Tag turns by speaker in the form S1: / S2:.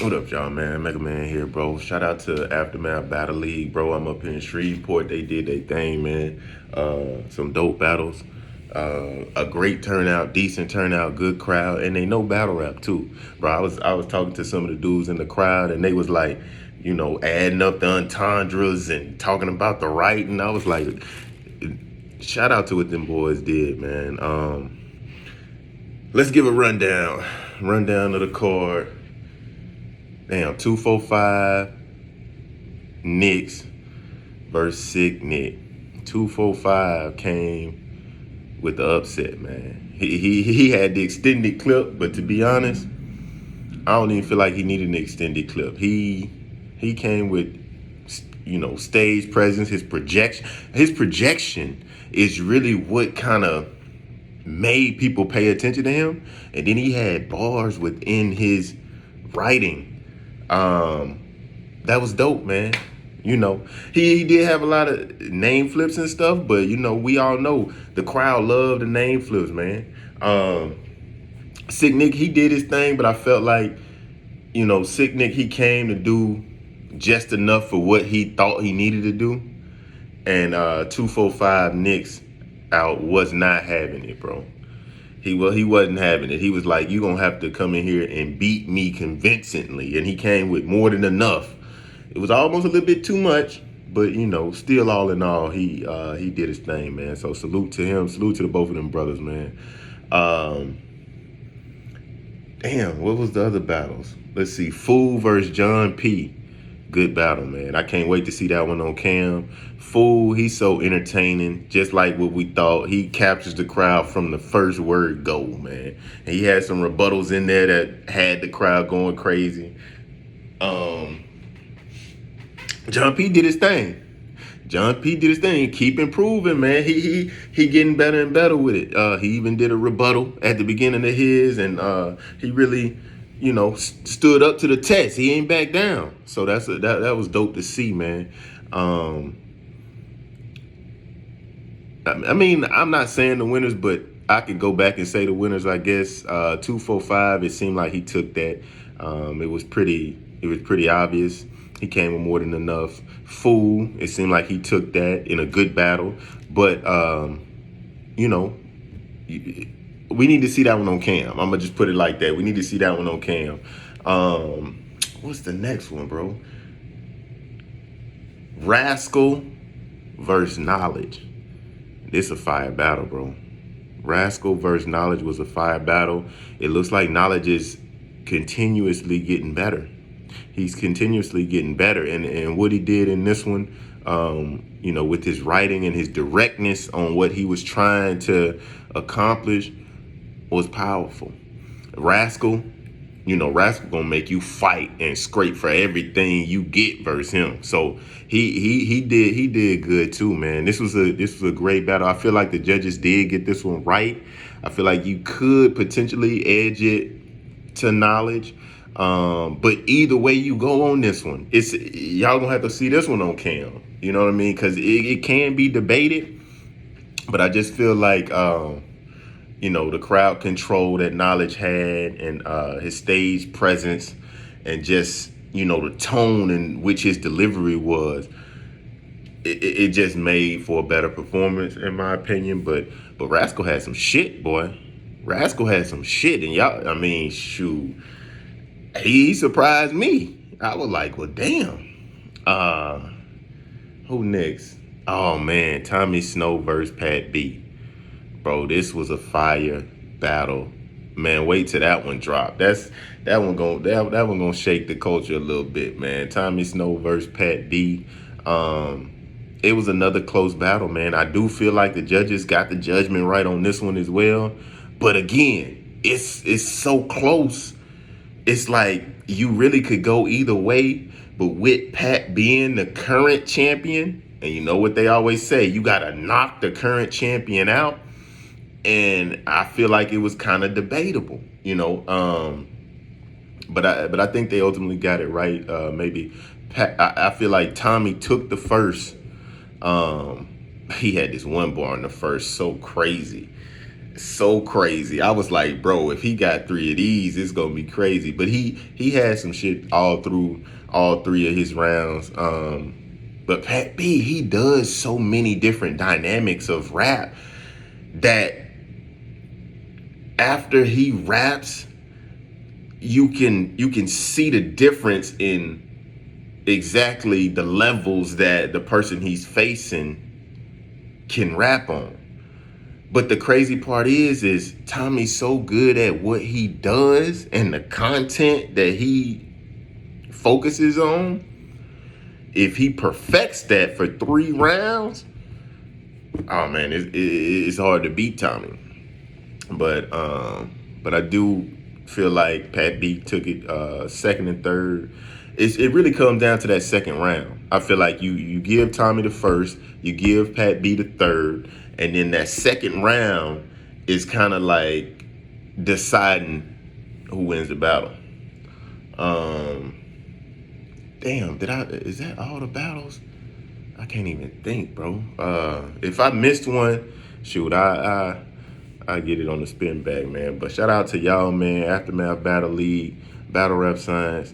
S1: What up, y'all, man? Mega Man here, bro. Shout out to Aftermath Battle League, bro. I'm up here in Shreveport. They did their thing, man. Some dope battles. A great turnout, decent turnout, good crowd, and they know battle rap too, bro. I was talking to some of the dudes in the crowd, and they was like, adding up the entendres and talking about the right, and I was like, shout out to what them boys did, man. Let's give a rundown of the card. Damn, 245 Knicks versus Sick Nick. 245 came with the upset, man. He had the extended clip, but to be honest, I don't even feel like he needed an extended clip. He came with, stage presence. His projection is really what kind of made people pay attention to him. And then he had bars within his writing. That was dope, man. He did have a lot of name flips and stuff, but we all know the crowd loved the name flips, man. Sick Nick, he did his thing, but I felt like, Sick Nick, he came to do just enough for what he thought he needed to do. And 245 Knicks out was not having it, bro. He wasn't having it. He was like, "You gonna have to come in here and beat me convincingly," and he came with more than enough. It was almost a little bit too much, but still all in all, he did his thing, man. So salute to him. Salute to the both of them brothers, man. Damn, what was the other battles? Let's see, Fool versus John P. Good battle, man. I can't wait to see that one on cam. Fool, he's so entertaining, just like what we thought. He captures the crowd from the first word go, man. And he had some rebuttals in there that had the crowd going crazy. John P did his thing. Keep improving, man. He getting better and better with it. He even did a rebuttal at the beginning of his, and he really, stood up to the test. He ain't back down. So that was dope to see, man. I mean, I'm not saying the winners, but I could go back and say the winners, I guess. 245, it seemed like he took that. It was pretty obvious. He came with more than enough. Fool, it seemed like he took that in a good battle. But, we need to see that one on cam. I'm going to just put it like that. We need to see that one on cam. What's the next one, bro? Rascal versus Knowledge. This a fire battle, bro. Rascal versus Knowledge was a fire battle. It looks like Knowledge is continuously getting better. He's continuously getting better. And what he did in this one, with his writing and his directness on what he was trying to accomplish was powerful. Rascal gonna make you fight and scrape for everything you get versus him. So he did good too, man. This was a great battle. I feel like the judges did get this one right. I feel like you could potentially edge it to Knowledge. But either way you go on this one, y'all gonna have to see this one on cam. You know what I mean? Because it can be debated, but I just feel like the crowd control that Knowledge had, and his stage presence, and just the tone in which his delivery was. It just made for a better performance, in my opinion. But Rascal had some shit, boy. Rascal had some shit, and y'all, I mean, shoot. He surprised me. I was like, well, damn. Who next? Oh, man. Tommy Snow versus Pat B. Bro, this was a fire battle. Man, wait till that one drop. That one gonna shake the culture a little bit, man. Tommy Snow versus Pat B. It was another close battle, man. I do feel like the judges got the judgment right on this one as well. But again, it's so close. It's like you really could go either way, but with Pat being the current champion, and you know what they always say, you got to knock the current champion out. And I feel like it was kind of debatable, but I think they ultimately got it right. Maybe Pat, I feel like Tommy took the first. He had this one bar in the first, so crazy. so crazy. I was like, bro, if he got 3 of these, it's gonna be crazy. But he had some shit all through all 3 of his rounds. But Pat B, he does so many different dynamics of rap that after he raps, you can see the difference in exactly the levels that the person he's facing can rap on. But the crazy part is Tommy's so good at what he does and the content that he focuses on. If he perfects that for 3 rounds, oh man, it's hard to beat Tommy. But I do feel like Pat B took it second and third. It really comes down to that second round. I feel like you give Tommy the first, you give Pat B the third, and then that second round is kind of like deciding who wins the battle. Damn, is that all the battles? I can't even think, bro. If I missed one, shoot, I get it on the spin back, man. But shout out to y'all, man. Aftermath Battle League, Battle Rap Science.